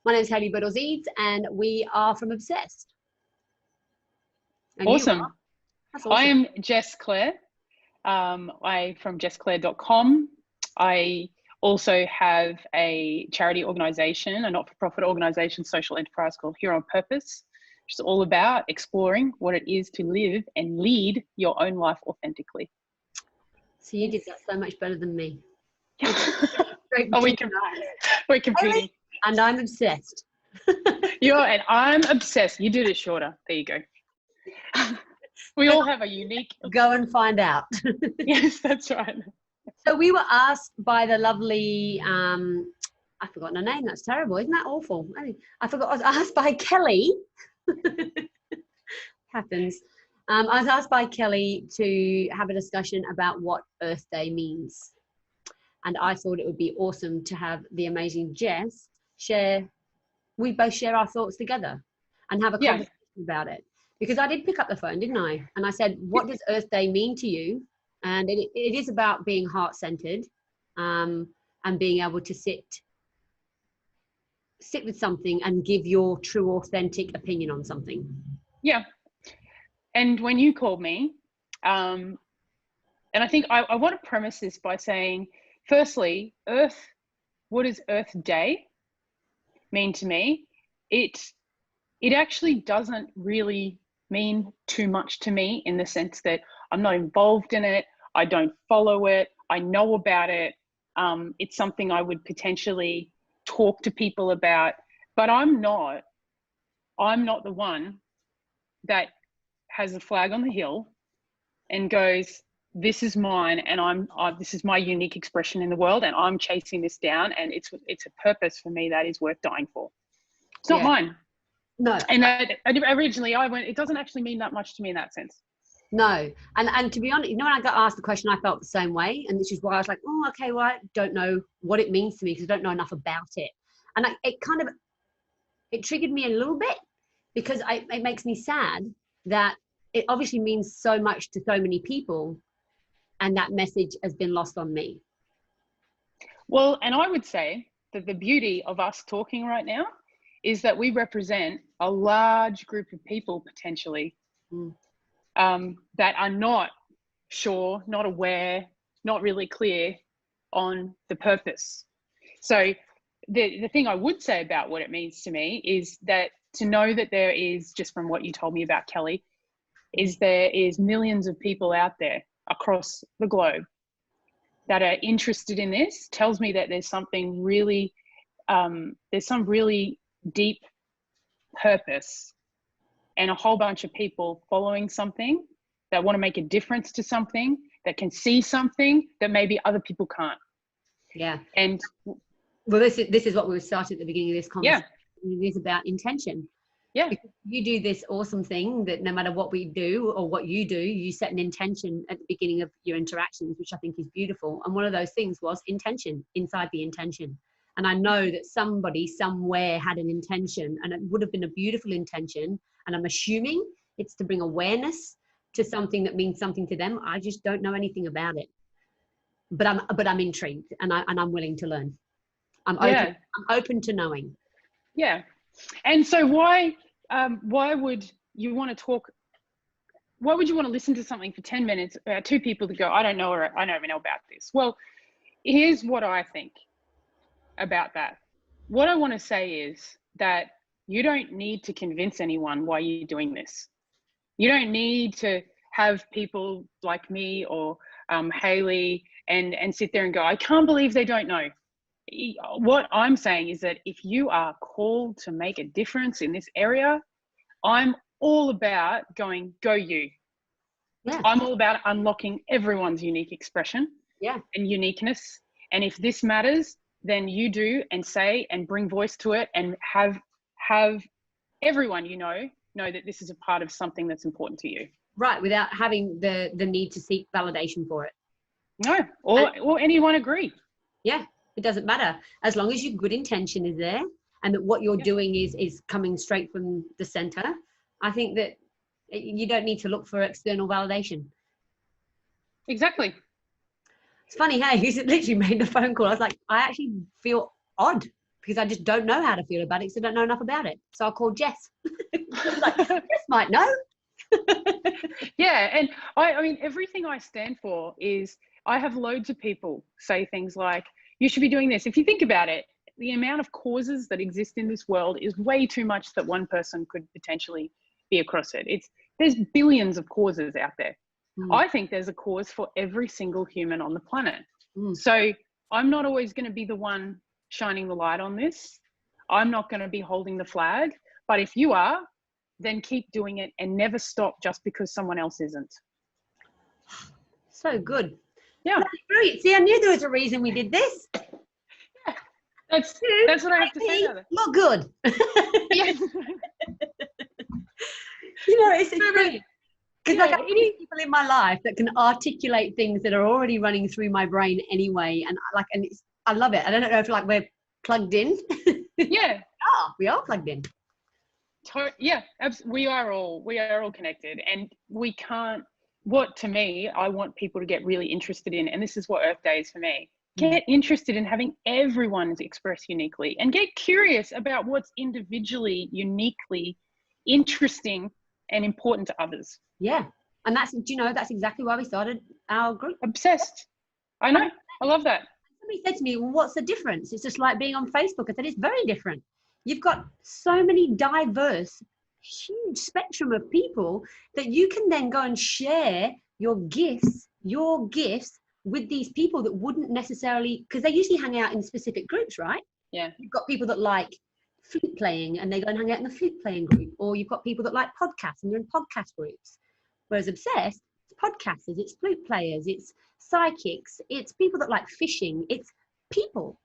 My name is Hayley Birtles Eades, and we are from Obsessed. And awesome. That's awesome. I am Jess Claire. I'm from jessclaire.com. I also have a charity organisation, a not-for-profit organisation, social enterprise called Here on Purpose, which is all about exploring what it is to live and lead your own life authentically. So you did that so much better than me. Oh, we're competing. And I'm obsessed. And I'm obsessed. You did it shorter. There you go. We all have a unique. Go and find out. Yes, that's right. So we were asked by the lovely, I've forgotten her name. That's terrible. Isn't that awful? I forgot. I was asked by Kelly. Happens. I was asked by Kelly to have a discussion about what Earth Day means. And I thought it would be awesome to have the amazing Jess we both share our thoughts together and have a conversation about it. Because I did pick up the phone, didn't I? And I said, what does Earth Day mean to you? And it is about being heart-centered and being able to sit with something and give your true, authentic opinion on something. Yeah. And when you called me, and I think I want to premise this by saying, firstly, what does Earth Day mean to me? It actually doesn't really mean too much to me, in the sense that I'm not involved in it. I don't follow it. I know about it. It's something I would potentially talk to people about, but I'm not the one that has a flag on the hill and goes, this is mine, and this is my unique expression in the world, and I'm chasing this down, and it's a purpose for me that is worth dying for. It's not mine. No. And originally I went, it doesn't actually mean that much to me in that sense. No. And to be honest, when I got asked the question, I felt the same way. And this is why I was like, oh, okay, well, I don't know what it means to me because I don't know enough about it. And it triggered me a little bit, because it makes me sad that it obviously means so much to so many people, and that message has been lost on me. Well, and I would say that the beauty of us talking right now is that we represent a large group of people potentially that are not sure, not aware, not really clear on the purpose. So the thing I would say about what it means to me is that to know that there is, just from what you told me about Kelly, is there is millions of people out there across the globe that are interested in this, tells me that there's something really, there's some really deep purpose, and a whole bunch of people following something that want to make a difference to something, that can see something that maybe other people can't. Yeah. And well, this is what we started at the beginning of this conversation. Yeah. It is about intention. Yeah. Because you do this awesome thing that no matter what we do or what you do, you set an intention at the beginning of your interactions, which I think is beautiful. And one of those things was intention, inside the intention. And I know that somebody somewhere had an intention, and it would have been a beautiful intention. And I'm assuming it's to bring awareness to something that means something to them. I just don't know anything about it, but I'm intrigued, and I'm willing to learn. I'm open to knowing. Yeah. And so why would you want to talk? Why would you want to listen to something for 10 minutes about two people that go, I don't know even know about this? Well, here's what I think about that. What I want to say is that you don't need to convince anyone why you're doing this. You don't need to have people like me or Hayley and sit there and go, I can't believe they don't know. What I'm saying is that if you are called to make a difference in this area, I'm all about going, go you. Yeah. I'm all about unlocking everyone's unique expression and uniqueness. And if this matters, then you do, and say and bring voice to it, and have everyone you know that this is a part of something that's important to you. Right, without having the need to seek validation for it. No, or anyone agree. Yeah, it doesn't matter. As long as your good intention is there, and that what you're doing is coming straight from the center, I think that you don't need to look for external validation. Exactly. It's funny, hey, he literally made the phone call. I was like, I actually feel odd because I just don't know how to feel about it because I don't know enough about it. So I'll call Jess. Like, Jess might know. Yeah, and I mean, everything I stand for is, I have loads of people say things like, you should be doing this. If you think about it, the amount of causes that exist in this world is way too much that one person could potentially be across it. There's billions of causes out there. I think there's a cause for every single human on the planet. So I'm not always going to be the one shining the light on this. I'm not going to be holding the flag. But if you are, then keep doing it and never stop just because someone else isn't. So good. Yeah. That's brilliant. See, I knew there was a reason we did this. Yeah. That's what I have to say about it. Look good. Yeah. It's brilliant. Because like I need people in my life that can articulate things that are already running through my brain anyway, and I love it. I don't know if like we're plugged in. Yeah. We are plugged in. Yeah, we are all connected, and we can't. What, to me, I want people to get really interested in, and this is what Earth Day is for me. Get interested in having everyone express uniquely, and get curious about what's individually, uniquely interesting and important to others. Yeah. And that's exactly why we started our group. Obsessed. I know. I love that. Somebody said to me, well, what's the difference? It's just like being on Facebook. I said, it's very different. You've got so many diverse, huge spectrum of people that you can then go and share your gifts with these people that wouldn't necessarily, because they usually hang out in specific groups, right? Yeah. You've got people that like flute playing and they go and hang out in the flute playing group, or you've got people that like podcasts and they're in podcast groups. Whereas Obsessed, it's podcasters, it's flute players, it's psychics, it's people that like fishing, it's people.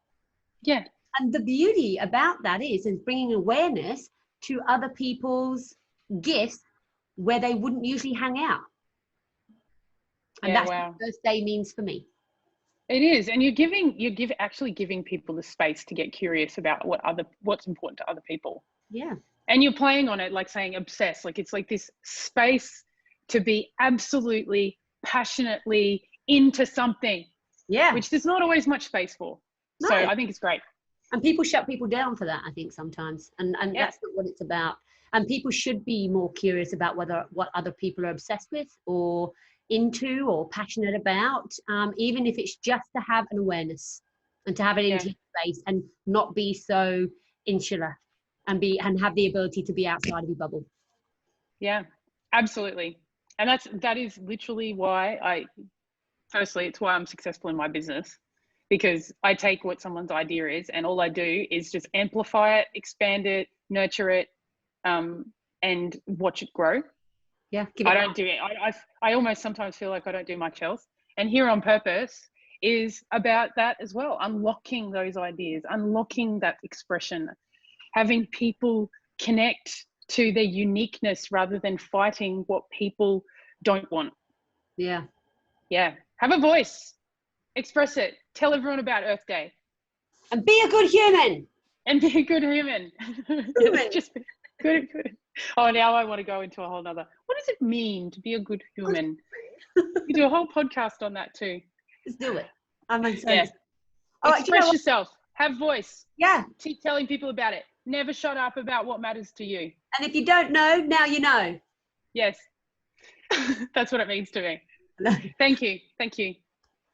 Yeah. And the beauty about that is bringing awareness to other people's gifts where they wouldn't usually hang out. And that's what Earth Day means for me. It is, and you're actually giving people the space to get curious about what's important to other people. Yeah. And you're playing on it, like saying obsessed, like it's like this space to be absolutely passionately into something. Yeah. Which there's not always much space for. No. So I think it's great. And people shut people down for that, I think, sometimes. And that's not what it's about. And people should be more curious about what other people are obsessed with or into or passionate about, even if it's just to have an awareness and to have an intimate space and not be so insular and have the ability to be outside of your bubble. Yeah, absolutely. And that is literally why it's why I'm successful in my business, because I take what someone's idea is and all I do is just amplify it, expand it, nurture it, and watch it grow. Yeah, I almost sometimes feel like I don't do much else. And Here on Purpose is about that as well, unlocking those ideas, unlocking that expression, having people connect to their uniqueness rather than fighting what people don't want. Yeah. Yeah. Have a voice, express it, tell everyone about Earth Day. And be a good human. And be a good human. Just be good. Oh, now I want to go into a whole nother. What does it mean to be a good human? You do a whole podcast on that too. Let's do it. I'm excited. Yeah. Express yourself. Have voice. Yeah. Keep telling people about it. Never shut up about what matters to you. And if you don't know, now you know. Yes. That's what it means to me. Thank you. Thank you.